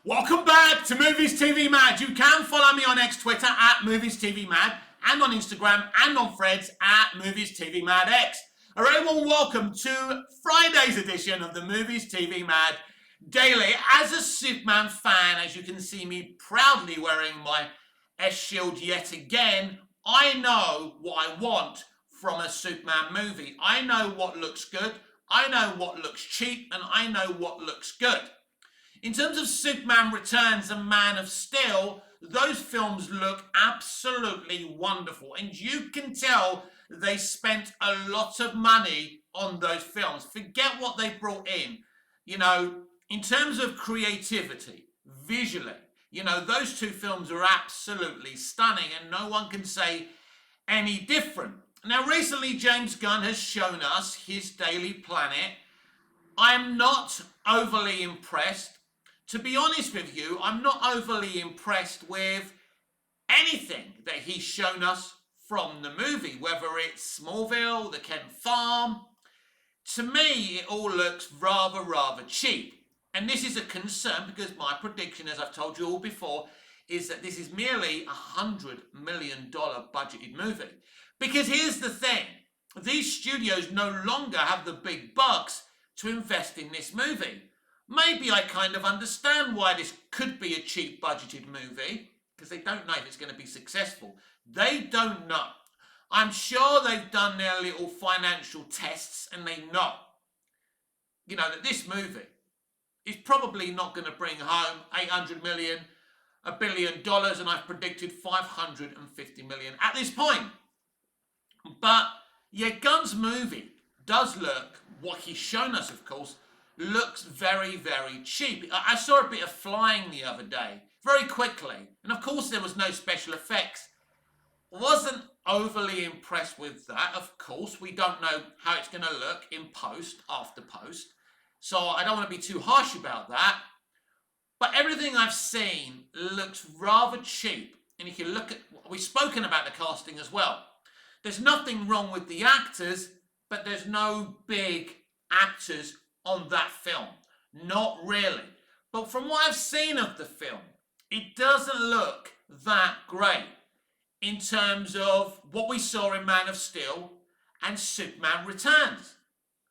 Welcome back to Movies TV Mad. You can follow me on X Twitter at Movies TV Mad and on Instagram and on Threads at Movies TV Mad X. Alright, well, welcome to Friday's edition of the Movies TV Mad Daily. As a Superman fan, as you can see me proudly wearing my S Shield yet again, I know what I want from a Superman movie. I know what looks good, I know what looks cheap, and I know what looks good. In terms of Superman Returns and Man of Steel, those films look absolutely wonderful. And you can tell they spent a lot of money on those films. Forget what they brought in. You know, in terms of creativity, visually, you know, those two films are absolutely stunning and no one can say any different. Now, recently, James Gunn has shown us his Daily Planet. I'm not overly impressed. To be honest with you, I'm not overly impressed with anything that he's shown us from the movie, whether it's Smallville, the Kent Farm. To me, it all looks rather cheap. And this is a concern because my prediction, as I've told you all before, is that this is merely a $100 million budgeted movie. Because here's the thing, these studios no longer have the big bucks to invest in this movie. Maybe I kind of understand why this could be a cheap budgeted movie, because they don't know if it's going to be successful. They don't know. I'm sure they've done their little financial tests and they know, you know, that this movie is probably not going to bring home 800 million, $1 billion, and I've predicted 550 million at this point. But yeah, Gunn's movie does look, what he's shown us, of course, looks very cheap. I saw a bit of flying the other day, very quickly, and of course there was no special effects. Wasn't overly impressed with that. Of course, we don't know how it's going to look in post, after post, so I don't want to be too harsh about that. But everything I've seen looks rather cheap, and if you look at, we've spoken about the casting as well. There's nothing wrong with the actors, but there's no big actors on that film. Not really. But from what I've seen of the film, it doesn't look that great in terms of what we saw in Man of Steel and Superman Returns.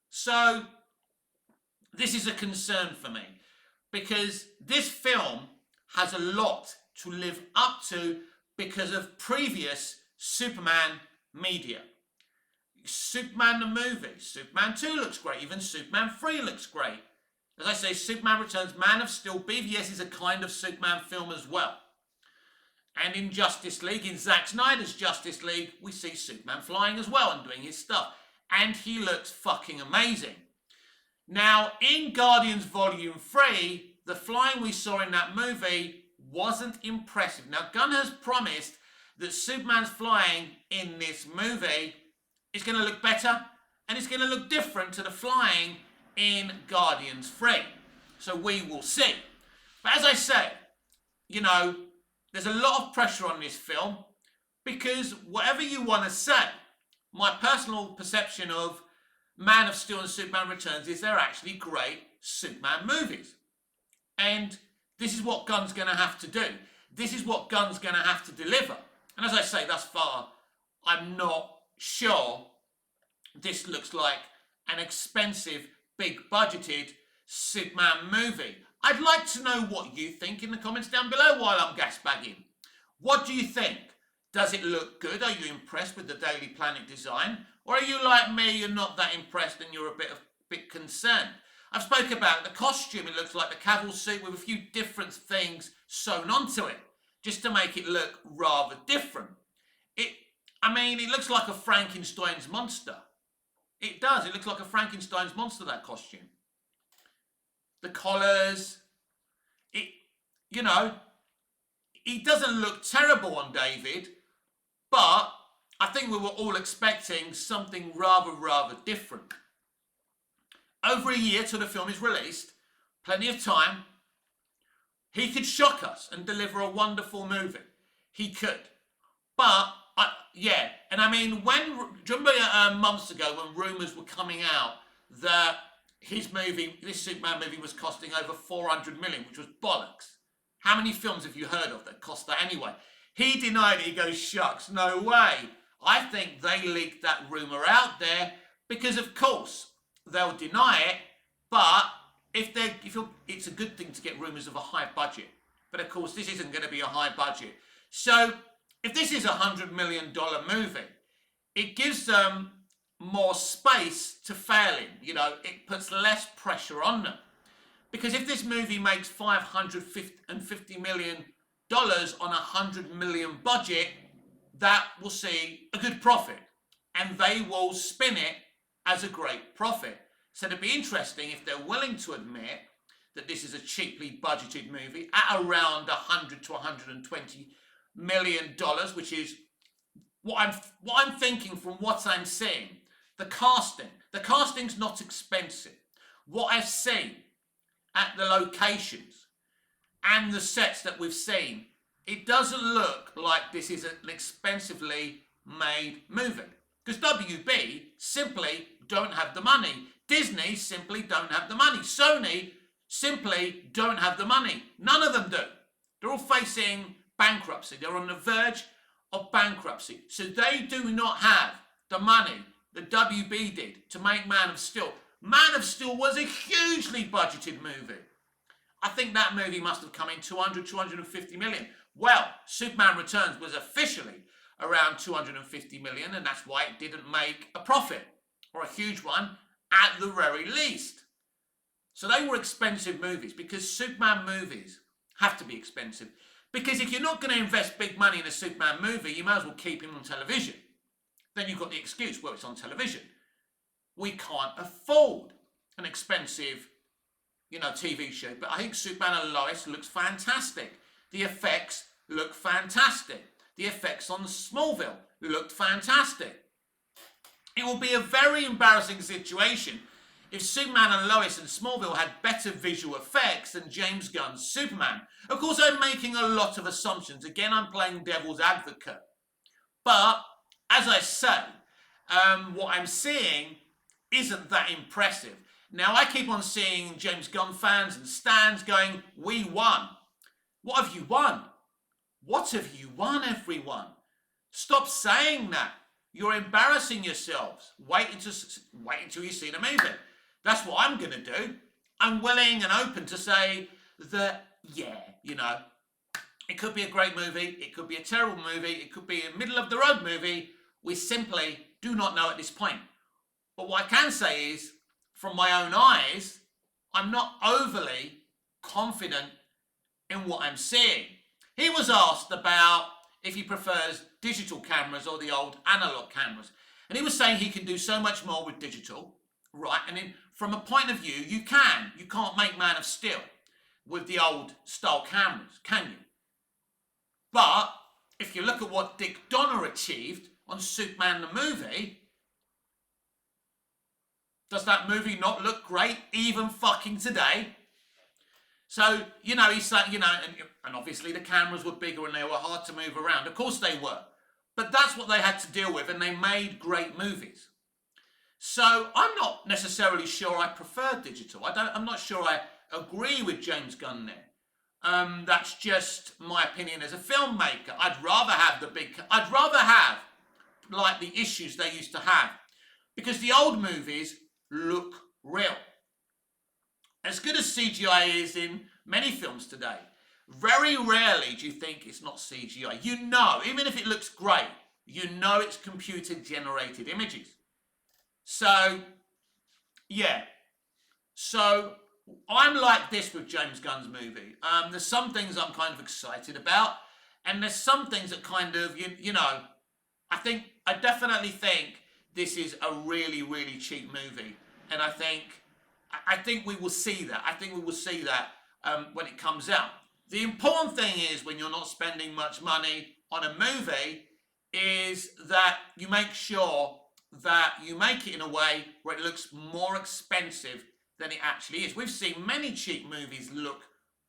So this is a concern for me because this film has a lot to live up to because of previous Superman media. Superman the movie, Superman 2 looks great, even Superman 3 looks great. As I say, Superman Returns, Man of Steel, BVS is a kind of Superman film as well. And in Justice League, in Zack Snyder's Justice League, we see Superman flying as well and doing his stuff. And he looks fucking amazing. Now, in Guardians Volume 3, the flying we saw in that movie wasn't impressive. Now, Gunn has promised that Superman's flying in this movie is going to look better and it's going to look different to the flying in Guardians 3. So we will see. But as I say, you know, there's a lot of pressure on this film because whatever you want to say, my personal perception of Man of Steel and Superman Returns is they're actually great Superman movies. And this is what Gunn's going to have to do. This is what Gunn's going to have to deliver. And as I say, thus far, I'm not sure this looks like an expensive, big budgeted Superman movie. I'd like to know what you think in the comments down below while I'm gasbagging. What do you think? Does it look good? Are you impressed with the Daily Planet design? Or are you like me, you're not that impressed and you're a bit concerned? I've spoke about the costume. It looks like the Cavill suit with a few different things sewn onto it, just to make it look rather different. It looks like a Frankenstein's monster. It does. It looks like a Frankenstein's monster, that costume. The collars. You know, he doesn't look terrible on David, but I think we were all expecting something rather different. Over a year till the film is released, plenty of time. He could shock us and deliver a wonderful movie. He could. But, yeah, and I mean, do you remember months ago when rumours were coming out that his movie, this Superman movie, was costing over 400 million, which was bollocks. How many films have you heard of that cost that anyway? He denied it. He goes, shucks, no way. I think they leaked that rumour out there because, of course, they'll deny it, but it's a good thing to get rumours of a high budget. But, of course, this isn't going to be a high budget. So, if this is $100 million movie, it gives them more space to fail in. You know, it puts less pressure on them. Because if this movie makes $550 million on a $100 million budget, that will see a good profit. And they will spin it as a great profit. So it'd be interesting if they're willing to admit that this is a cheaply budgeted movie at around $100 to $120 million, which is what I'm thinking from what I'm seeing. The casting's not expensive. What I've seen at the locations and the sets that we've seen, it doesn't look like this is an expensively made movie. Because WB simply don't have the money. Disney simply don't have the money. Sony simply don't have the money. None of them do. They're all facing bankruptcy. They're on the verge of bankruptcy. So they do not have the money that WB did to make Man of Steel. Man of Steel was a hugely budgeted movie. I think that movie must have come in 250 million. Well, Superman Returns was officially around 250 million, and that's why it didn't make a profit, or a huge one at the very least. So they were expensive movies, because Superman movies have to be expensive. Because if you're not going to invest big money in a Superman movie, you might as well keep him on television. Then you've got the excuse, well, it's on television. We can't afford an expensive, TV show. But I think Superman and Lois looks fantastic. The effects look fantastic. The effects on Smallville looked fantastic. It will be a very embarrassing situation if Superman and Lois and Smallville had better visual effects than James Gunn's Superman. Of course, I'm making a lot of assumptions. Again, I'm playing devil's advocate. But, as I say, what I'm seeing isn't that impressive. Now, I keep on seeing James Gunn fans and stans going, we won. What have you won? What have you won, everyone? Stop saying that. You're embarrassing yourselves. Wait until you see the movie. That's what I'm going to do. I'm willing and open to say that, it could be a great movie. It could be a terrible movie. It could be a middle-of-the-road movie. We simply do not know at this point. But what I can say is, from my own eyes, I'm not overly confident in what I'm seeing. He was asked about if he prefers digital cameras or the old analog cameras. And he was saying he can do so much more with digital, right? And from a point of view, you can. You can't make Man of Steel with the old style cameras, can you? But if you look at what Dick Donner achieved on Superman the movie, does that movie not look great even fucking today? So, he's like, and obviously the cameras were bigger and they were hard to move around. Of course they were. But that's what they had to deal with, and they made great movies. So I'm not necessarily sure I prefer digital. I'm not sure I agree with James Gunn there. That's just my opinion as a filmmaker. I'd rather have like the issues they used to have, because the old movies look real. As good as CGI is in many films today, very rarely do you think it's not CGI. Even if it looks great, it's computer generated images. So, yeah. So, I'm like this with James Gunn's movie. There's some things I'm kind of excited about, and there's some things that kind of, I definitely think this is a really, really cheap movie. And I think we will see that. I think we will see that when it comes out. The important thing is, when you're not spending much money on a movie, is that you make sure that you make it in a way where it looks more expensive than it actually is. We've seen many cheap movies look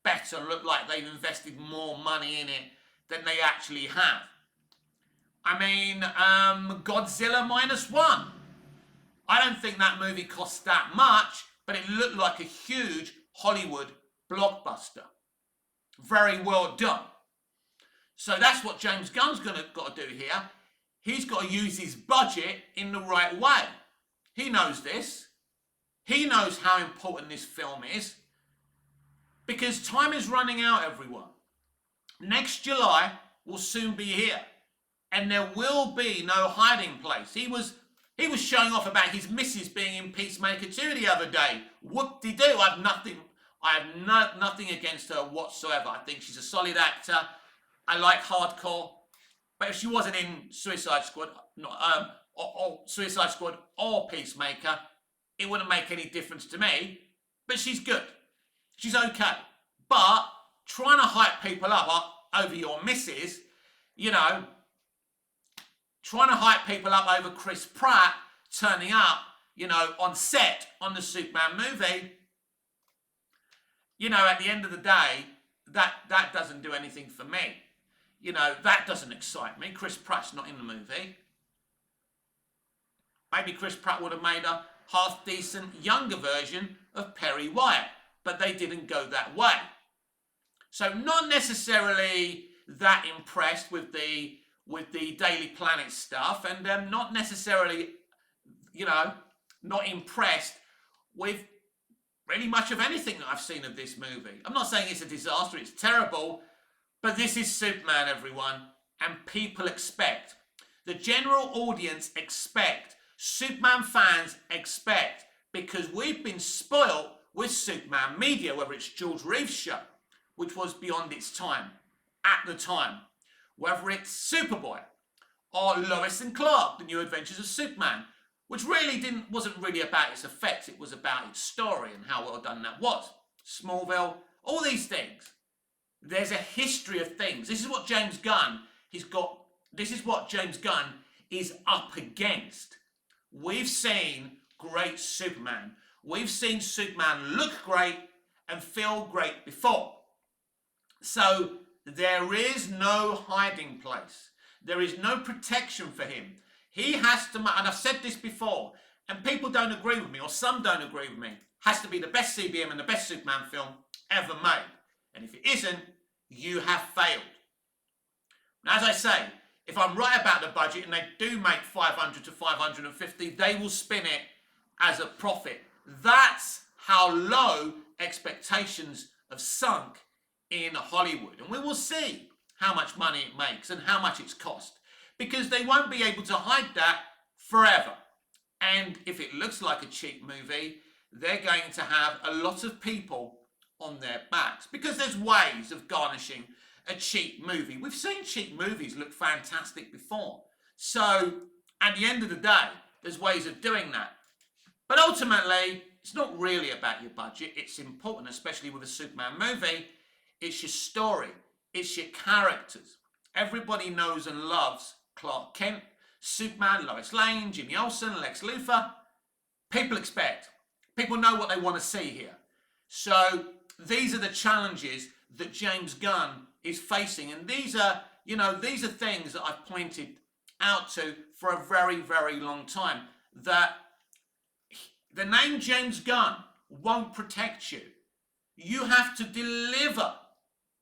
better, look like they've invested more money in it than they actually have. I mean, Godzilla -1. I don't think that movie cost that much, but it looked like a huge Hollywood blockbuster. very well done. So that's what James Gunn's got to do here. He's got to use his budget in the right way. He knows this. He knows how important this film is. Because time is running out, everyone. Next July will soon be here. And there will be no hiding place. He was showing off about his missus being in Peacemaker 2 the other day. Whoop-de-doo. I have nothing against her whatsoever. I think she's a solid actor. I like hardcore. But if she wasn't in Suicide Squad, Suicide Squad or Peacemaker, it wouldn't make any difference to me. But she's good. She's okay. But trying to hype people up over your missus, you know, trying to hype people up over Chris Pratt turning up, you know, on set on the Superman movie, you know, at the end of the day, that doesn't do anything for me. You know, that doesn't excite me. Chris Pratt's not in the movie. Maybe Chris Pratt would have made a half-decent, younger version of Perry Wyatt, but they didn't go that way. So not necessarily that impressed with the Daily Planet stuff, and not necessarily, you know, not impressed with really much of anything that I've seen of this movie. I'm not saying it's a disaster, it's terrible, but this is Superman, everyone, and people expect. The general audience expect. Superman fans expect, because we've been spoilt with Superman media, whether it's George Reeves' show, which was beyond its time, at the time, whether it's Superboy, or Lois and Clark, The New Adventures of Superman, which really wasn't really about its effects, it was about its story and how well done that was. Smallville, all these things. There's a history of things. This is what James Gunn is up against. We've seen great Superman. We've seen Superman look great and feel great before. So there is no hiding place. There is no protection for him. He has to, and I've said this before, and people don't agree with me, or some don't agree with me, has to be the best CBM and the best Superman film ever made. And if it isn't, you have failed. Now, as I say, if I'm right about the budget and they do make 500 to 550, they will spin it as a profit. That's how low expectations have sunk in Hollywood. And we will see how much money it makes and how much it's cost, because they won't be able to hide that forever. And if it looks like a cheap movie, they're going to have a lot of people on their backs, because there's ways of garnishing a cheap movie. We've seen cheap movies look fantastic before. So at the end of the day, there's ways of doing that. But ultimately, it's not really about your budget. It's important, especially with a Superman movie. It's your story. It's your characters. Everybody knows and loves Clark Kent, Superman, Lois Lane, Jimmy Olsen, Lex Luthor. People expect. People know what they want to see here. So these are the challenges that James Gunn is facing. And these are things that I've pointed out to for a very, very long time. That the name James Gunn won't protect you. You have to deliver.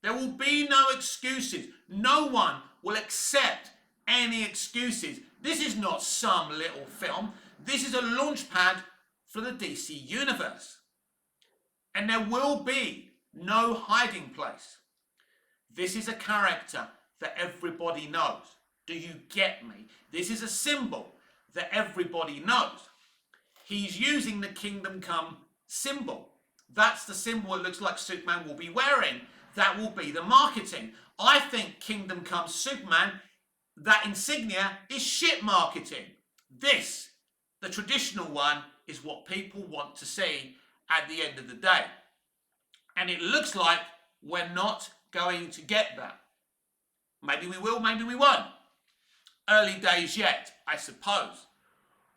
There will be no excuses. No one will accept any excuses. This is not some little film. This is a launch pad for the DC universe. And there will be no hiding place. This is a character that everybody knows. Do you get me? This is a symbol that everybody knows. He's using the Kingdom Come symbol. That's the symbol it looks like Superman will be wearing. That will be the marketing. I think Kingdom Come Superman, that insignia, is shit marketing. This, the traditional one, is what people want to see at the end of the day. And it looks like we're not going to get that. Maybe we will, maybe we won't. Early days yet, I suppose.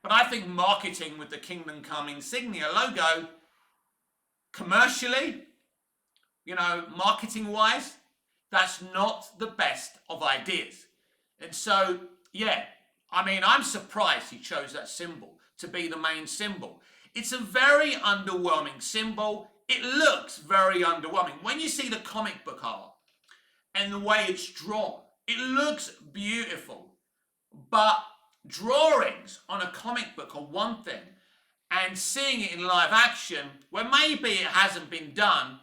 But I think marketing with the Kingdom Come insignia logo, commercially, marketing-wise, that's not the best of ideas. And so, yeah, I'm surprised he chose that symbol to be the main symbol. It's a very underwhelming symbol. it looks very underwhelming. When you see the comic book art and the way it's drawn, it looks beautiful. But drawings on a comic book are one thing, and seeing it in live action, where maybe it hasn't been done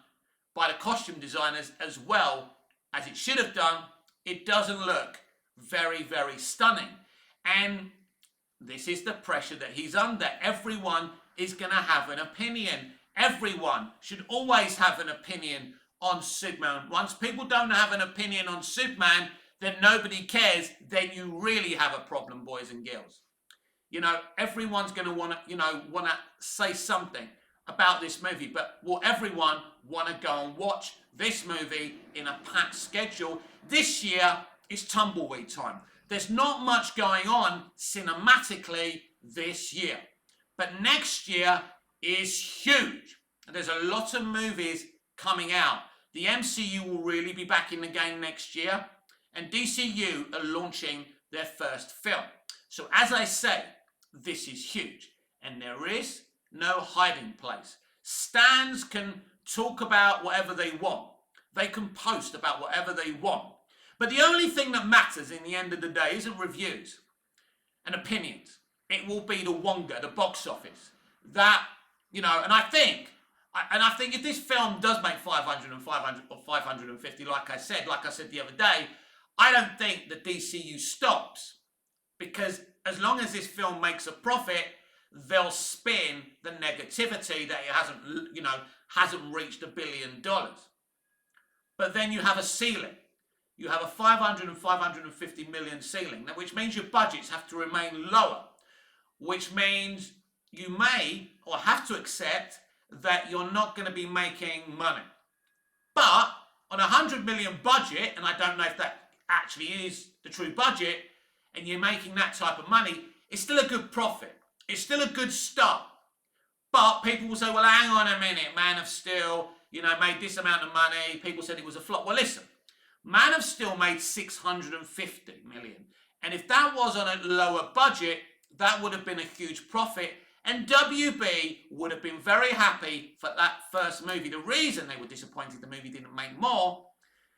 by the costume designers as well as it should have done, it doesn't look very, very stunning. And this is the pressure that he's under. Everyone is going to have an opinion. Everyone should always have an opinion on Superman. Once people don't have an opinion on Superman, then nobody cares. Then you really have a problem, boys and girls. You know, everyone's going to want to say something about this movie, but will everyone want to go and watch this movie in a packed schedule? This year is tumbleweed time. There's not much going on cinematically this year, but next year is huge. There's a lot of movies coming out. The MCU will really be back in the game next year, and DCU are launching their first film. So as I say, this is huge, and there is no hiding place. Stans can talk about whatever they want. They can post about whatever they want. But the only thing that matters in the end of the day isn't reviews and opinions. It will be the Wonga, the box office. That, you know, and I think if this film does make 500 and 500 or 550, like I said the other day, I don't think the DCU stops, because as long as this film makes a profit, they'll spin the negativity that it hasn't reached $1 billion. But then you have a ceiling. You have a 500 and 550 million ceiling, which means your budgets have to remain lower, which means you may or have to accept that you're not going to be making money. But on a 100 million budget, and I don't know if that actually is the true budget, and you're making that type of money, it's still a good profit. It's still a good start. But people will say, well, hang on a minute, Man of Steel, made this amount of money. People said it was a flop. Well, listen, Man of Steel made 650 million. And if that was on a lower budget, that would have been a huge profit. And WB would have been very happy for that first movie. The reason they were disappointed the movie didn't make more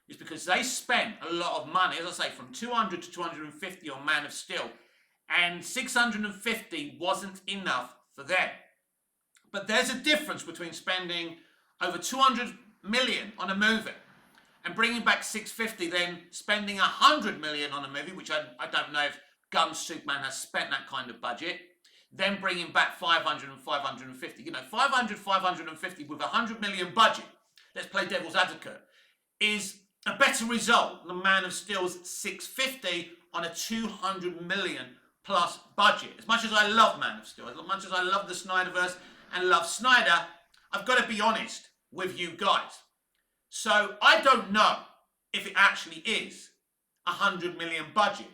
is because they spent a lot of money, as I say, from 200 to 250 on Man of Steel. And 650 wasn't enough for them. But there's a difference between spending over 200 million on a movie and bringing back 650, then spending 100 million on a movie, which I don't know if Gunn Superman has spent that kind of budget, then bringing back 500 and 550. 500, 550 with 100 million budget, let's play devil's advocate, is a better result than Man of Steel's 650 on a 200 million plus budget. As much as I love Man of Steel, as much as I love the Snyderverse and love Snyder, I've got to be honest with you guys. So I don't know if it actually is 100 million budget.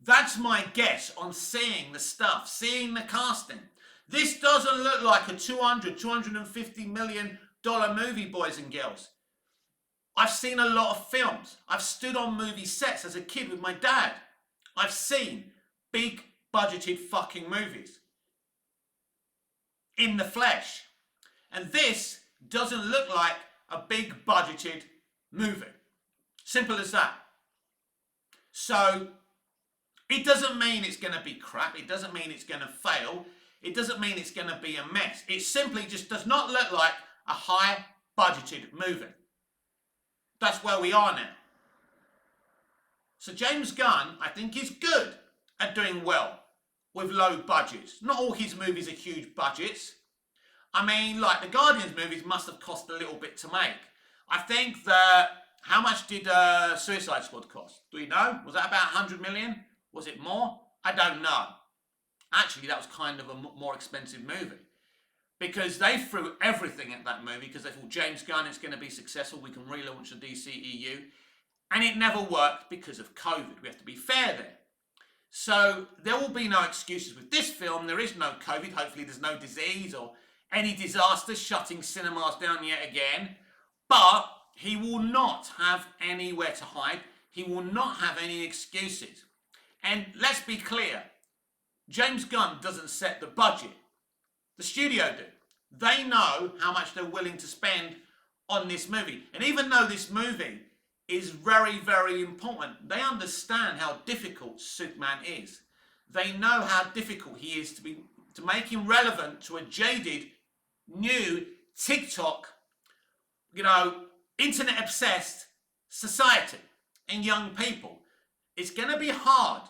That's my guess on seeing the stuff, seeing the casting. This doesn't look like a 250 million dollar movie, boys and girls. I've seen a lot of films. I've stood on movie sets as a kid with my dad. I've seen big budgeted fucking movies in the flesh. And this doesn't look like a big budgeted movie. Simple as that. So it doesn't mean it's going to be crap. It doesn't mean it's going to fail. It doesn't mean it's going to be a mess. It simply just does not look like a high budgeted movie. That's where we are now. So James Gunn, I think, is good at doing well with low budgets. Not all his movies are huge budgets. I mean, like the Guardians movies must have cost a little bit to make. I think that, how much did Suicide Squad cost? Do we know? Was that about 100 million? Was it more? I don't know. Actually, that was kind of a more expensive movie. Because they threw everything at that movie because they thought, James Gunn, it's going to be successful. We can relaunch the DCEU. And it never worked because of COVID. We have to be fair there. So there will be no excuses with this film. There is no COVID. Hopefully there's no disease or any disaster shutting cinemas down yet again. But he will not have anywhere to hide. He will not have any excuses. And let's be clear. James Gunn doesn't set the budget. The studio do. They know how much they're willing to spend on this movie. And even though this movie is very, very important, they understand how difficult Superman is. They know how difficult he is to make him relevant to a jaded, new TikTok, internet obsessed society and young people. It's going to be hard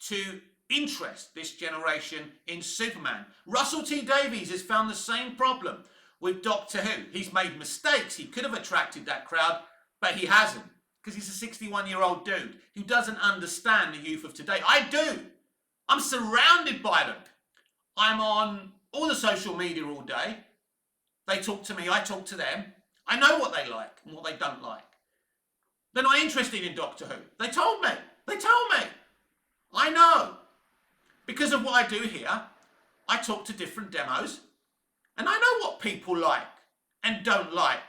to interest this generation in Superman. Russell T Davies has found the same problem with Doctor Who. He's made mistakes. He could have attracted that crowd, but he hasn't, because he's a 61-year-old dude who doesn't understand the youth of today. I do. I'm surrounded by them. I'm on all the social media all day. They talk to me, I talk to them. I know what they like and what they don't like. They're not interested in Doctor Who. They told me. I know. Because of what I do here, I talk to different demos, and I know what people like and don't like.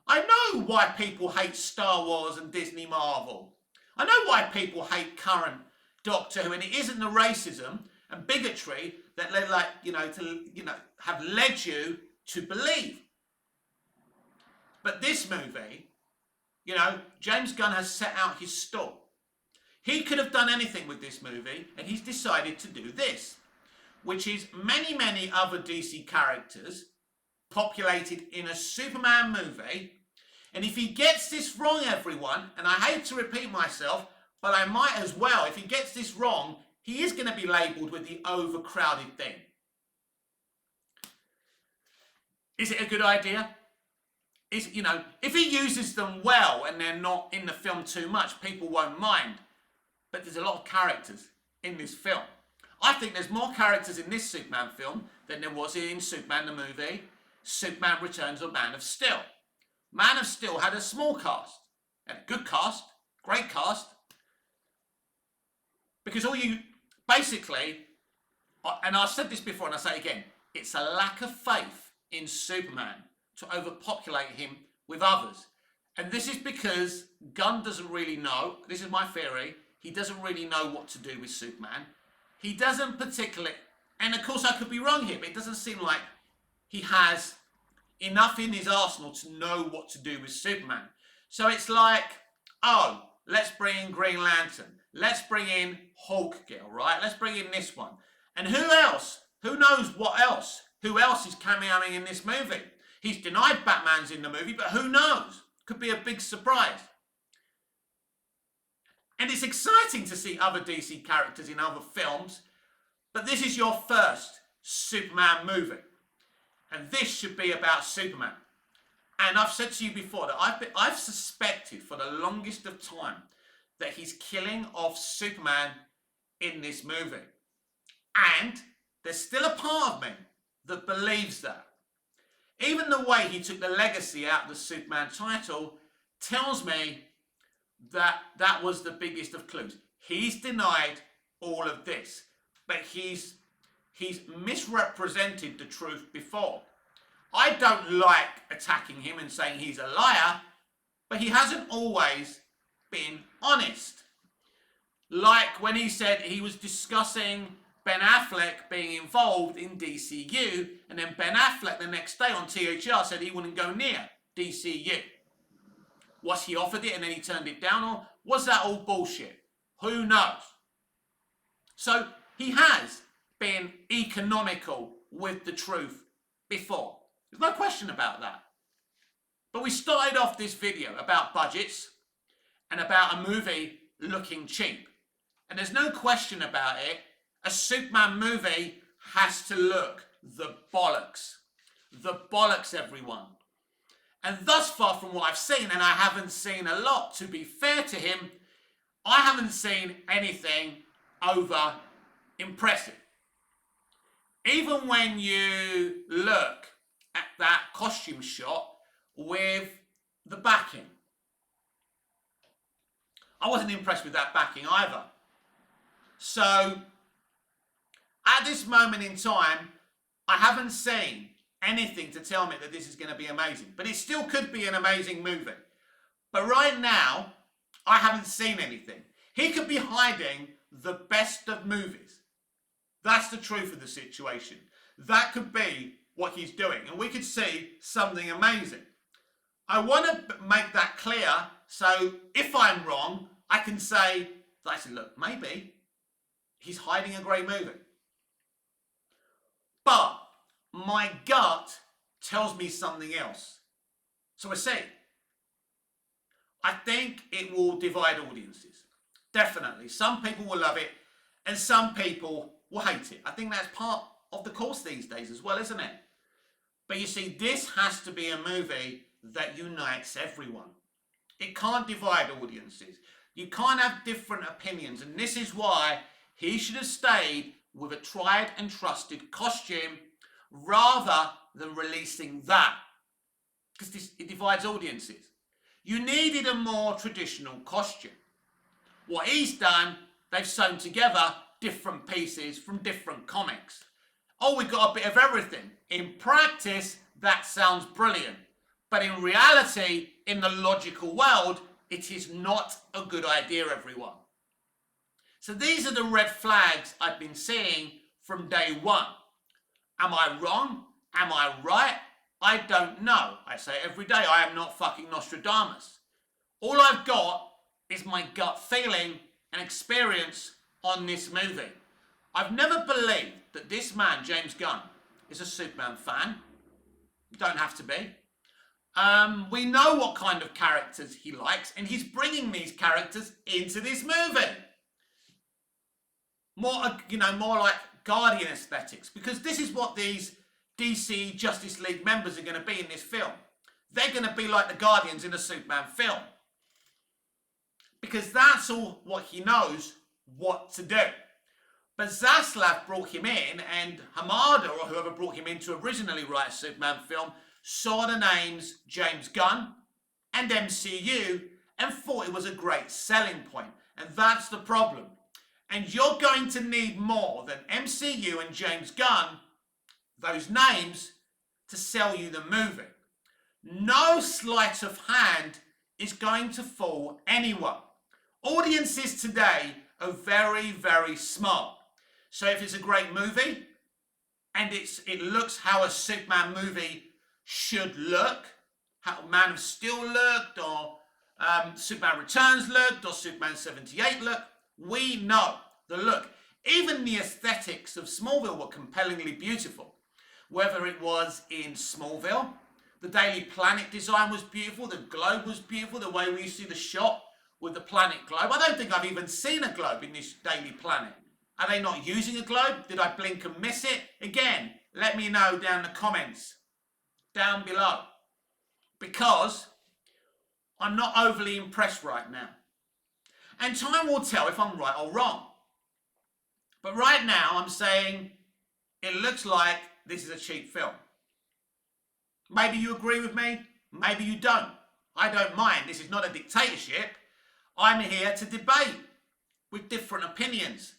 I know why people hate Star Wars and Disney Marvel. I know why people hate current Doctor Who, and it isn't the racism and bigotry that they have led you to believe. But this movie, James Gunn has set out his stall. He could have done anything with this movie, and he's decided to do this, which is many, many other DC characters populated in a Superman movie. And if he gets this wrong, everyone, and I hate to repeat myself, but I might as well, if he gets this wrong, he is going to be labelled with the overcrowded thing. Is it a good idea? If he uses them well and they're not in the film too much, people won't mind. But there's a lot of characters in this film. I think there's more characters in this Superman film than there was in Superman the movie, Superman Returns, or Man of Steel. Man of Steel had a small cast, and a good cast, great cast, because basically, and I've said this before and I say it again, it's a lack of faith in Superman to overpopulate him with others. And this is because Gunn doesn't really know, this is my theory, he doesn't really know what to do with Superman. He doesn't particularly, and of course I could be wrong here, but it doesn't seem like he has enough in his arsenal to know what to do with Superman. So it's like, oh, let's bring in Green Lantern. Let's bring in Hulk Girl, right? Let's bring in this one. And who else? Who knows what else? Who else is cameoing in this movie? He's denied Batman's in the movie, but who knows? Could be a big surprise. And it's exciting to see other DC characters in other films, but this is your first Superman movie. And this should be about Superman. And I've said to you before that I've suspected for the longest of time that he's killing off Superman in this movie. And there's still a part of me that believes that. Even the way he took the legacy out of the Superman title tells me that that was the biggest of clues. He's denied all of this, but he's misrepresented the truth before. I don't like attacking him and saying he's a liar, but he hasn't always been honest. Like when he said he was discussing Ben Affleck being involved in DCU, and then Ben Affleck the next day on THR said he wouldn't go near DCU. Was he offered it and then he turned it down, or was that all bullshit? Who knows? So he has been economical with the truth before. There's no question about that. But we started off this video about budgets and about a movie looking cheap. And there's no question about it. A Superman movie has to look the bollocks. The bollocks, everyone. And thus far from what I've seen, and I haven't seen a lot, to be fair to him, I haven't seen anything over impressive. Even when you look at that costume shot with the backing, I wasn't impressed with that backing either. So, at this moment in time, I haven't seen anything to tell me that this is going to be amazing. But it still could be an amazing movie. But right now, I haven't seen anything. He could be hiding the best of movies. That's the truth of the situation. That could be what he's doing, and we could see something amazing. I want to make that clear, so if I'm wrong, I can say, look, maybe he's hiding a great movie. But my gut tells me something else. So we'll see. I think it will divide audiences. Definitely. Some people will love it and some people will hate it. I think that's part of the course these days as well, isn't it? But you see, this has to be a movie that unites everyone. It can't divide audiences. You can't have different opinions. And this is why he should have stayed with a tried and trusted costume rather than releasing that. Because it divides audiences. You needed a more traditional costume. What he's done, they've sewn together different pieces from different comics. Oh, we got a bit of everything. In practice, that sounds brilliant. But in reality, in the logical world, it is not a good idea, everyone. So these are the red flags I've been seeing from day one. Am I wrong? Am I right? I don't know. I say every day, I am not fucking Nostradamus. All I've got is my gut feeling and experience on this movie. I've never believed that this man, James Gunn, is a Superman fan. You don't have to be. We know what kind of characters he likes, and he's bringing these characters into this movie. More like Guardian aesthetics, because this is what these DC Justice League members are going to be in this film. They're going to be like the Guardians in a Superman film. Because that's all what he knows what to do. But Zaslav brought him in, and Hamada, or whoever brought him in to originally write a Superman film, saw the names James Gunn and MCU and thought it was a great selling point. And that's the problem. And you're going to need more than MCU and James Gunn, those names, to sell you the movie. No sleight of hand is going to fool anyone. Audiences today are very, very smart. So if it's a great movie and it looks how a Superman movie should look, how Man of Steel looked, or Superman Returns looked, or Superman 78 looked, we know the look. Even the aesthetics of Smallville were compellingly beautiful. Whether it was in Smallville, the Daily Planet design was beautiful, the globe was beautiful, the way we see the shot with the planet globe. I don't think I've even seen a globe in this Daily Planet. Are they not using a globe? Did I blink and miss it? Again, let me know down in the comments, down below. Because I'm not overly impressed right now. And time will tell if I'm right or wrong. But right now, I'm saying it looks like this is a cheap film. Maybe you agree with me, maybe you don't. I don't mind. This is not a dictatorship. I'm here to debate with different opinions.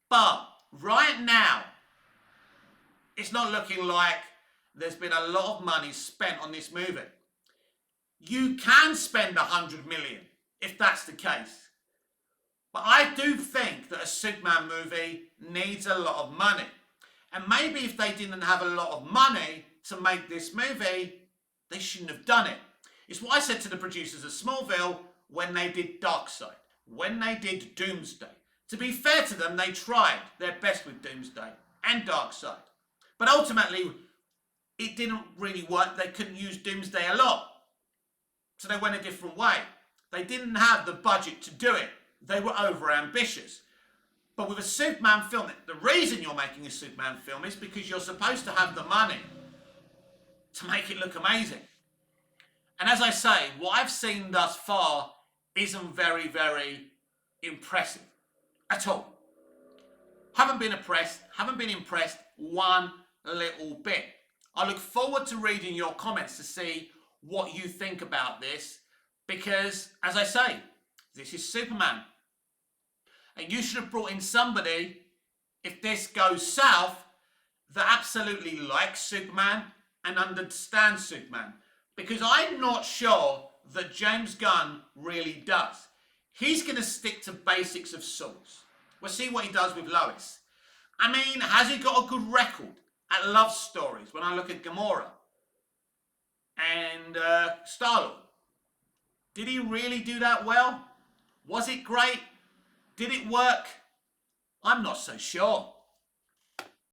But right now, it's not looking like there's been a lot of money spent on this movie. You can spend 100 million if that's the case. But I do think that a Superman movie needs a lot of money. And maybe if they didn't have a lot of money to make this movie, they shouldn't have done it. It's what I said to the producers of Smallville when they did Darkseid, when they did Doomsday. To be fair to them, they tried their best with Doomsday and Darkseid. But ultimately, it didn't really work. They couldn't use Doomsday a lot. So they went a different way. They didn't have the budget to do it. They were over-ambitious. But with a Superman film, the reason you're making a Superman film is because you're supposed to have the money to make it look amazing. And as I say, what I've seen thus far isn't very, very impressive at all. Haven't been impressed one little bit. I look forward to reading your comments to see what you think about this because, as I say, this is Superman. And you should have brought in somebody, if this goes south, that absolutely likes Superman and understands Superman. Because I'm not sure that James Gunn really does. He's going to stick to basics of sorts. We'll see what he does with Lois. I mean, has he got a good record at love stories, when I look at Gamora and Star-Lord. Did he really do that well? Was it great? Did it work? I'm not so sure.